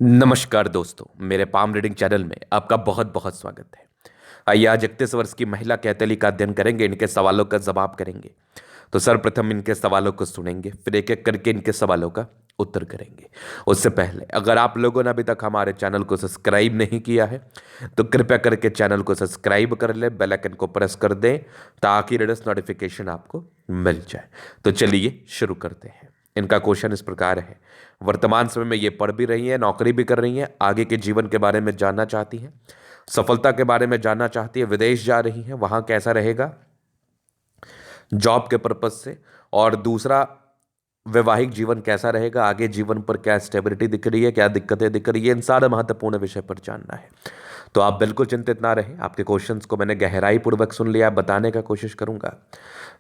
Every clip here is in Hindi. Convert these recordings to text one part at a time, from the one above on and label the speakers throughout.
Speaker 1: नमस्कार दोस्तों, मेरे पाम रीडिंग चैनल में आपका बहुत बहुत स्वागत है। आइए आज 31 वर्ष की महिला कैथली का अध्ययन करेंगे, इनके सवालों का जवाब करेंगे। तो सर्वप्रथम इनके सवालों को सुनेंगे, फिर एक एक करके इनके सवालों का उत्तर करेंगे। उससे पहले अगर आप लोगों ने अभी तक हमारे चैनल को सब्सक्राइब नहीं किया है तो कृपया करके चैनल को सब्सक्राइब कर ले, बेल आइकन को प्रेस कर दें ताकि लेटेस्ट नोटिफिकेशन आपको मिल जाए। तो चलिए शुरू करते हैं। इनका क्वेश्चन इस प्रकार है। वर्तमान समय में ये पढ़ भी रही है, नौकरी भी कर रही है, आगे के जीवन के बारे में जानना चाहती है, सफलता के बारे में जानना चाहती है, विदेश जा रही है, वहां कैसा रहेगा जॉब के पर्पज से, और दूसरा वैवाहिक जीवन कैसा रहेगा, आगे जीवन पर क्या स्टेबिलिटी दिख रही है, क्या दिक्कतें दिख रही है, इन सारे महत्वपूर्ण विषय पर जानना है। तो आप बिल्कुल चिंतित ना रहें, आपके क्वेश्चंस को मैंने गहराई पूर्वक सुन लिया, बताने का कोशिश करूंगा।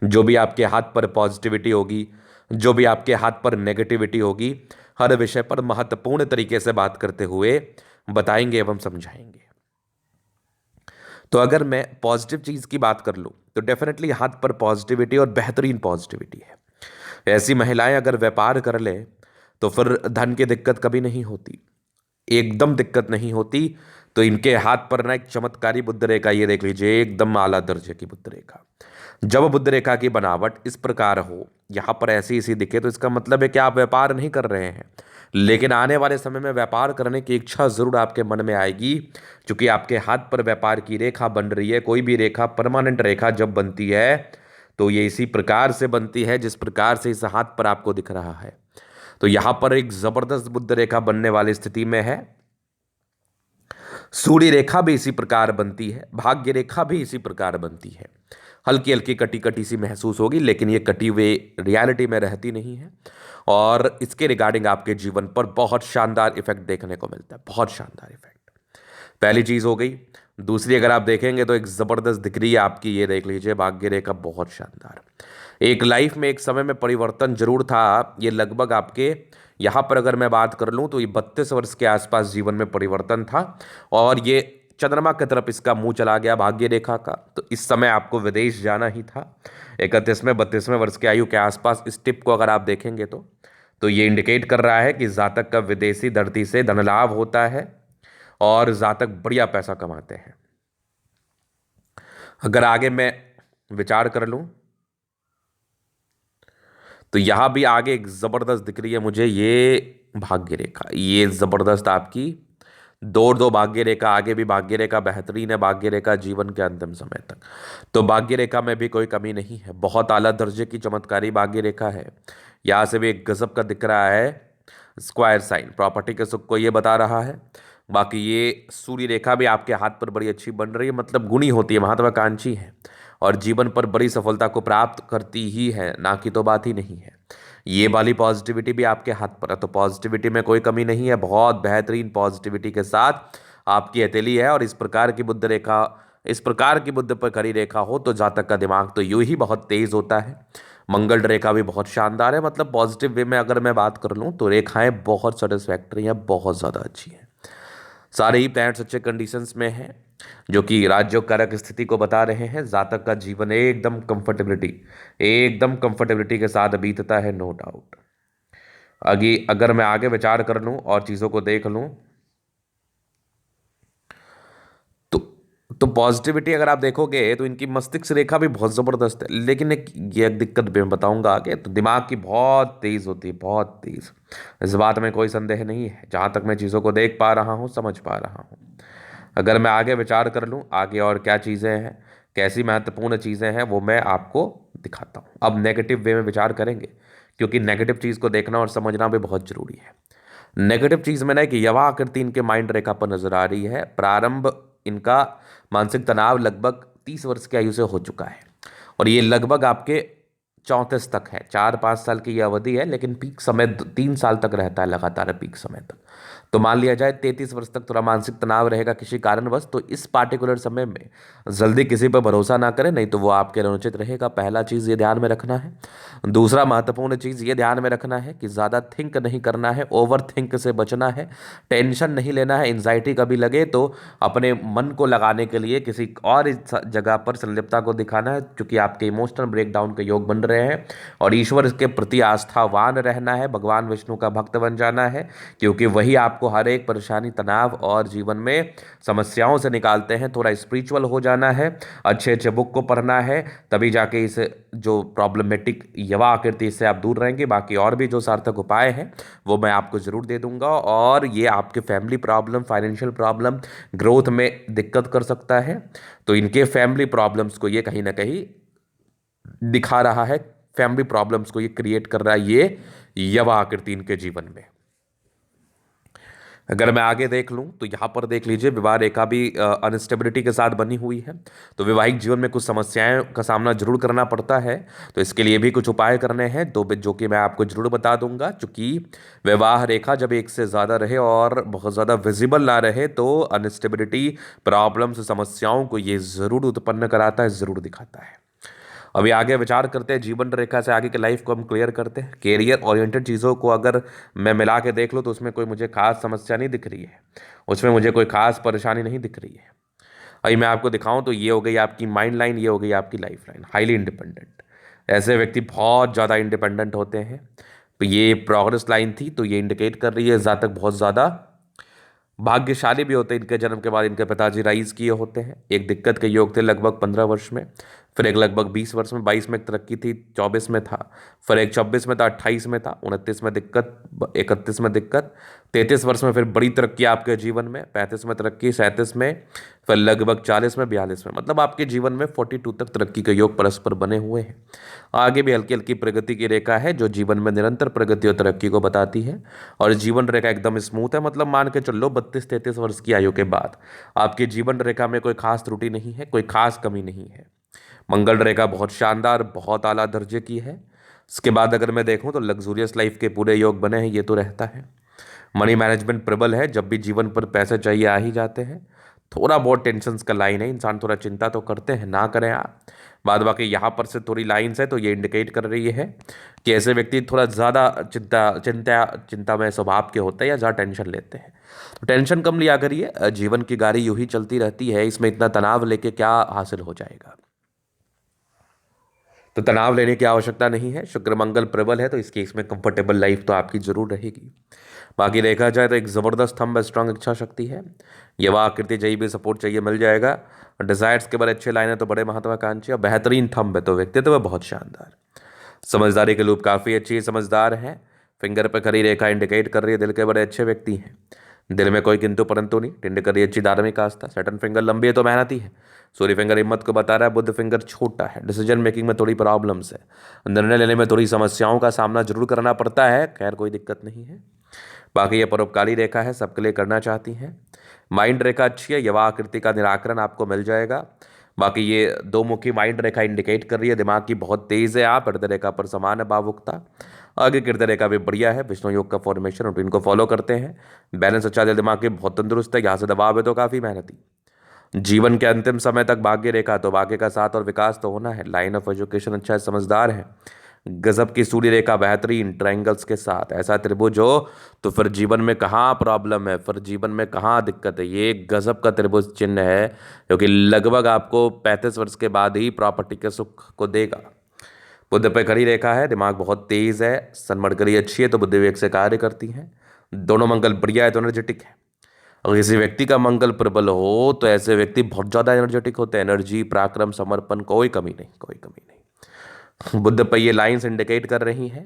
Speaker 1: जो भी आपके हाथ पर पॉजिटिविटी होगी, जो भी आपके हाथ पर नेगेटिविटी होगी, हर विषय पर महत्वपूर्ण तरीके से बात करते हुए बताएंगे एवं समझाएंगे। तो अगर मैं पॉजिटिव चीज की बात कर लूं तो डेफिनेटली हाथ पर पॉजिटिविटी और बेहतरीन पॉजिटिविटी है। ऐसी महिलाएं अगर व्यापार कर ले तो फिर धन की दिक्कत कभी नहीं होती, एकदम दिक्कत नहीं होती। तो इनके हाथ पर ना एक चमत्कारी बुद्ध रेखा, ये देख लीजिए, एकदम आला दर्जे की बुद्ध रेखा। जब बुद्ध रेखा की बनावट इस प्रकार हो, यहां पर ऐसी ऐसी दिखे, तो इसका मतलब है कि आप व्यापार नहीं कर रहे हैं, लेकिन आने वाले समय में व्यापार करने की इच्छा जरूर आपके मन में आएगी। क्योंकि आपके हाथ पर व्यापार की रेखा बन रही है। कोई भी रेखा, परमानेंट रेखा जब बनती है तो ये इसी प्रकार से बनती है जिस प्रकार से इस हाथ पर आपको दिख रहा है। तो यहां पर एक जबरदस्त बुद्ध रेखा बनने वाली स्थिति में है। सूर्य रेखा भी इसी प्रकार बनती है, भाग्य रेखा भी इसी प्रकार बनती है। हल्की हल्की कटी कटी सी महसूस होगी, लेकिन ये कटी हुई रियलिटी में रहती नहीं है। और इसके रिगार्डिंग आपके जीवन पर बहुत शानदार इफेक्ट देखने को मिलता है, बहुत शानदार इफेक्ट। पहली चीज हो गई। दूसरी अगर आप देखेंगे तो एक जबरदस्त दिख रही है आपकी, ये देख लीजिए, भाग्य रेखा बहुत शानदार। एक लाइफ में एक समय में परिवर्तन जरूर था। ये लगभग आपके यहाँ पर अगर मैं बात कर लूँ तो ये 32 वर्ष के आसपास जीवन में परिवर्तन था, और ये चंद्रमा की तरफ इसका मुंह चला गया भाग्य रेखा का। तो इस समय आपको विदेश जाना ही था। 31वें 32वें वर्ष की आयु के आसपास इस टिप को अगर आप देखेंगे तो ये इंडिकेट कर रहा है कि जातक का विदेशी धरती से धन लाभ होता है और जातक बढ़िया पैसा कमाते हैं। अगर आगे मैं विचार कर लूं तो यहां भी आगे एक जबरदस्त दिख रही है मुझे ये भाग्य रेखा, ये जबरदस्त आपकी दौड़ दो भाग्य रेखा। आगे भी भाग्य रेखा बेहतरीन है, भाग्य रेखा जीवन के अंतिम समय तक। तो भाग्य रेखा में भी कोई कमी नहीं है, बहुत आला दर्जे की चमत्कारी भाग्य रेखा है। यहां से भी एक गजब का दिख रहा है स्क्वायर साइन, प्रॉपर्टी के सुख को ये बता रहा है। बाकी ये सूर्य रेखा भी आपके हाथ पर बड़ी अच्छी बन रही है, मतलब गुणी होती है, महत्वाकांक्षी है और जीवन पर बड़ी सफलता को प्राप्त करती ही है, ना कि तो बात ही नहीं है। ये वाली पॉजिटिविटी भी आपके हाथ पर है, तो पॉजिटिविटी में कोई कमी नहीं है। बहुत बेहतरीन पॉजिटिविटी के साथ आपकी हथेली है, और इस प्रकार की बुद्ध रेखा, इस प्रकार की बुद्ध पर खड़ी रेखा हो तो जातक का दिमाग तो यूं ही बहुत तेज होता है। मंगल रेखा भी बहुत शानदार है, मतलब पॉजिटिव वे में अगर मैं बात कर लूँ तो रेखाएं बहुत सेटिस्फैक्टरी हैं, बहुत ज़्यादा अच्छी हैं। सारे ही प्लैनेट्स अच्छे कंडीशंस में हैं जो कि राज्यों कारक स्थिति को बता रहे हैं। जातक का जीवन एकदम कंफर्टेबिलिटी के साथ बीतता है, नो डाउट। आगे अगर मैं आगे विचार कर लूं और चीज़ों को देख लूं तो तो पॉजिटिविटी अगर आप देखोगे तो इनकी मस्तिष्क रेखा भी बहुत ज़बरदस्त है, लेकिन एक दिक्कत भी मैं बताऊंगा आगे। तो दिमाग की बहुत तेज़ होती है, बहुत तेज़, इस बात में कोई संदेह नहीं है, जहाँ तक मैं चीज़ों को देख पा रहा हूँ, समझ पा रहा हूँ। अगर मैं आगे विचार कर लूँ आगे और क्या चीज़ें हैं, कैसी महत्वपूर्ण चीज़ें हैं, वो मैं आपको दिखाता हूँ। अब नेगेटिव वे में विचार करेंगे, क्योंकि नेगेटिव चीज़ को देखना और समझना भी बहुत जरूरी है। नेगेटिव चीज़ में ना कि यवा आकृति इनके माइंड रेखा पर नजर आ रही है। प्रारंभ इनका मानसिक तनाव लगभग 30 वर्ष की आयु से हो चुका है, और ये लगभग आपके 34 तक है। 4-5 साल की ये अवधि है, लेकिन पीक समय 3 साल तक रहता है लगातार, पीक समय तक। तो मान लिया जाए 33 वर्ष तक थोड़ा मानसिक तनाव रहेगा किसी कारणवश। तो इस पार्टिकुलर समय में जल्दी किसी पर भरोसा ना करें, नहीं तो वो आपके लिए अनुचित रहेगा। पहला चीज़ ये ध्यान में रखना है। दूसरा महत्वपूर्ण चीज़ ये ध्यान में रखना है कि ज़्यादा थिंक नहीं करना है, ओवर थिंक से बचना है, टेंशन नहीं लेना है। एंजाइटी कभी लगे तो अपने मन को लगाने के लिए किसी और इस जगह पर संलिप्तता को दिखाना है, क्योंकि आपके इमोशनल ब्रेकडाउन के योग बन रहे हैं। और ईश्वर के प्रति आस्थावान रहना है, भगवान विष्णु का भक्त बन जाना है, क्योंकि वही वही आपको हर एक परेशानी, तनाव और जीवन में समस्याओं से निकालते हैं। थोड़ा स्पिरिचुअल हो जाना है, अच्छे अच्छे बुक को पढ़ना है, तभी जाके इस जो प्रॉब्लमेटिक युवा आकृति से आप दूर रहेंगे। बाकी और भी जो सार्थक उपाय हैं वो मैं आपको ज़रूर दे दूंगा। और ये आपके family problem, financial problem, growth में दिक्कत कर सकता है, तो इनके फैमिली प्रॉब्लम्स को ये कहीं ना कहीं दिखा रहा है, फैमिली प्रॉब्लम्स को ये क्रिएट कर रहा है, ये युवा आकृति इनके जीवन में। अगर मैं आगे देख लूं तो यहाँ पर देख लीजिए, विवाह रेखा भी अनस्टेबिलिटी के साथ बनी हुई है। तो वैवाहिक जीवन में कुछ समस्याएं का सामना जरूर करना पड़ता है, तो इसके लिए भी कुछ उपाय करने हैं, तो जो कि मैं आपको जरूर बता दूंगा। चूंकि विवाह रेखा जब एक से ज़्यादा रहे और बहुत ज़्यादा विजिबल ना रहे तो अनस्टेबिलिटी, प्रॉब्लम्स, समस्याओं को ये ज़रूर उत्पन्न कराता है, ज़रूर दिखाता है। अभी आगे विचार करते हैं, जीवन रेखा से आगे की लाइफ को हम क्लियर करते हैं। कैरियर ओरिएंटेड चीज़ों को अगर मैं मिला के देख लूँ तो उसमें कोई मुझे खास समस्या नहीं दिख रही है, उसमें मुझे कोई खास परेशानी नहीं दिख रही है। अभी मैं आपको दिखाऊं तो ये हो गई आपकी माइंड लाइन, ये हो गई आपकी लाइफ लाइन। हाईली इंडिपेंडेंट, ऐसे व्यक्ति बहुत ज़्यादा इंडिपेंडेंट होते हैं। तो ये प्रोग्रेस लाइन थी, तो ये इंडिकेट कर रही है जातक बहुत ज़्यादा भाग्यशाली भी होते हैं। इनके जन्म के बाद इनके पिताजी राइज किए होते हैं। एक दिक्कत के योग थे लगभग 15 वर्ष में, फिर एक लगभग 20 वर्ष में, 22 में एक तरक्की थी, 24 में था, फिर एक 26 में था, 28 में था, 29 में दिक्कत, 31 में दिक्कत, 33 वर्ष में फिर बड़ी तरक्की आपके जीवन में, 35 में तरक्की, 37 में, फिर लगभग 40 में, 42 में, मतलब आपके जीवन में 42 तक तरक्की के योग परस्पर बने हुए हैं। आगे भी हल्की हल्की प्रगति की रेखा है जो जीवन में निरंतर प्रगति और तरक्की को बताती है। और जीवन रेखा एकदम स्मूथ है, मतलब मान के चलो 32-33 वर्ष की आयु के बाद आपकी जीवन रेखा में कोई खास त्रुटि नहीं है, कोई खास कमी नहीं है। मंगल रेखा बहुत शानदार, बहुत आला दर्जे की है। इसके बाद अगर मैं देखूं तो लग्जूरियस लाइफ के पूरे योग बने हैं, ये तो रहता है। मनी मैनेजमेंट प्रबल है, जब भी जीवन पर पैसे चाहिए आ ही जाते हैं। थोड़ा बहुत टेंशन्स का लाइन है, इंसान थोड़ा चिंता तो करते हैं, ना करें आप। बाद बाकी यहाँ पर से थोड़ी लाइन्स है तो ये इंडिकेट कर रही है कि ऐसे व्यक्ति थोड़ा ज़्यादा चिंता में स्वभाव के होते हैं या ज़्यादा टेंशन लेते हैं। तो टेंशन कम लिया करिए, जीवन की गाड़ी यूं ही चलती रहती है, इसमें इतना तनाव लेके क्या हासिल हो जाएगा। तो तनाव लेने की आवश्यकता नहीं है। शुक्र मंगल प्रबल है तो इस केस में कंफर्टेबल लाइफ तो आपकी जरूर रहेगी। बाकी देखा जाए तो एक ज़बरदस्त थंब, स्ट्रांग इच्छा शक्ति है। युवा आकृति चाहिए भी सपोर्ट चाहिए मिल जाएगा। डिजायर्स के बड़े अच्छे लाइन है तो बड़े महत्वाकांक्षी और बेहतरीन थंब है, तो व्यक्तित्व है बहुत शानदार। समझदारी के लूप काफ़ी अच्छी, समझदार है। फिंगर पे खड़ी रेखा इंडिकेट कर रही है दिल के बड़े अच्छे व्यक्ति हैं। दिल में कोई किंतु परंतु नहीं, टिंड कर रही है अच्छी धार्मिक आस्था। सैटर्न फिंगर लंबी है तो मेहनती है। सूर्य फिंगर हिम्मत को बता रहा है। बुध फिंगर छोटा है, डिसीजन मेकिंग में थोड़ी प्रॉब्लम्स है, निर्णय लेने में थोड़ी समस्याओं का सामना जरूर करना पड़ता है, खैर कोई दिक्कत नहीं है। बाकी ये परोपकारी रेखा है, सबके लिए करना चाहती हैं। माइंड रेखा अच्छी है, युवा आकृति का निराकरण आपको मिल जाएगा। बाकी ये दो मुखी माइंड रेखा इंडिकेट कर रही है दिमाग की बहुत तेज है आप। हृदय रेखा पर समान है भावुकता। आगे हृदय रेखा भी बढ़िया है, विष्णु योग का फॉर्मेशन, रूटीन को फॉलो करते हैं। बैलेंस अच्छा, दिल दिमाग के बहुत तंदुरुस्त है। यहाँ से दबाव है तो काफ़ी मेहनती। जीवन के अंतिम समय तक भाग्य रेखा, तो भाग्य का साथ और विकास तो होना है। लाइन ऑफ एजुकेशन अच्छा है, समझदार है। गजब की सूर्य रेखा बेहतरीन ट्रायंगल्स के साथ, ऐसा त्रिभुज हो तो फिर जीवन में कहाँ प्रॉब्लम है, फिर जीवन में कहाँ दिक्कत है। ये एक गजब का त्रिभुज चिन्ह है क्योंकि लगभग आपको 35 वर्ष के बाद ही प्रॉपर्टी के सुख को देगा। बुद्ध पे खड़ी रेखा है, दिमाग बहुत तेज है, सन्मड़करी अच्छी है तो बुद्धि विवेक से कार्य करती है। दोनों मंगल बढ़िया है तो एनर्जेटिक है। अगर किसी व्यक्ति का मंगल प्रबल हो तो ऐसे व्यक्ति बहुत ज़्यादा एनर्जेटिक होते हैं। एनर्जी, पराक्रम, समर्पण, कोई कमी नहीं, कोई कमी नहीं। बुद्ध पे ये लाइंस इंडिकेट कर रही हैं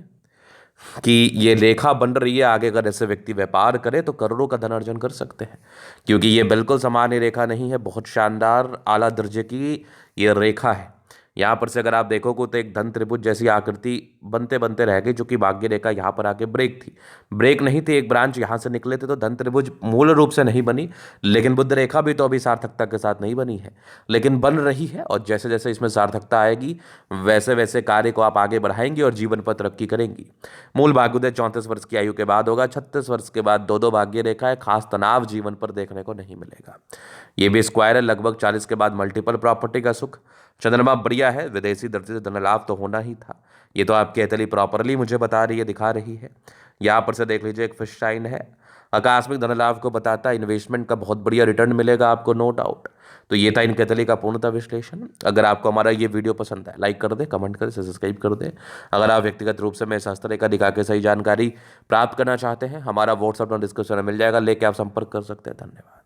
Speaker 1: कि ये रेखा बन रही है आगे, अगर ऐसे व्यक्ति व्यापार करे तो करोड़ों का धन अर्जन कर सकते हैं, क्योंकि ये बिल्कुल सामान्य रेखा नहीं है, बहुत शानदार आला दर्जे की ये रेखा है। यहाँ पर से अगर आप देखोगे तो एक धन त्रिभुज जैसी आकृति बनते बनते रह गई, जो कि भाग्य रेखा यहाँ पर आके ब्रेक थी, ब्रेक नहीं थी, एक ब्रांच यहाँ से निकले थे, तो धन त्रिभुज मूल रूप से नहीं बनी। लेकिन बुद्ध रेखा भी तो अभी सार्थकता के साथ नहीं बनी है, लेकिन बन रही है। और जैसे जैसे इसमें सार्थकता आएगी वैसे वैसे कार्य को आप आगे बढ़ाएंगे और जीवन पर तरक्की करेंगी। मूल भाग्योदय 34 वर्ष की आयु के बाद होगा। 36 वर्ष के बाद दो दो भाग्य रेखा है, खास तनाव जीवन पर देखने को नहीं मिलेगा। ये भी स्क्वायर है, लगभग 40 के बाद मल्टीपल प्रॉपर्टी का सुख। चंद्रमा बढ़िया है, विदेशी दृष्टि से धन लाभ तो होना ही था। ये तो आपकी अतली प्रॉपरली मुझे बता रही है, दिखा रही है। यहाँ पर से देख लीजिए, एक फिश साइन है, आकस्मिक धन लाभ को बताता है। इन्वेस्टमेंट का बहुत बढ़िया रिटर्न मिलेगा आपको, नो डाउट। तो ये था इनके तले का पूर्णतः विश्लेषण। अगर आपको हमारा ये वीडियो पसंद है, लाइक कर दे, कमेंट कर दे, सब्सक्राइब कर दे। अगर आप व्यक्तिगत रूप से मेरे शास्त्र दिखा के सही जानकारी प्राप्त करना चाहते हैं, हमारा व्हाट्सअप डिस्क्रिप्शन में मिल जाएगा, लेके आप संपर्क कर सकते हैं। धन्यवाद।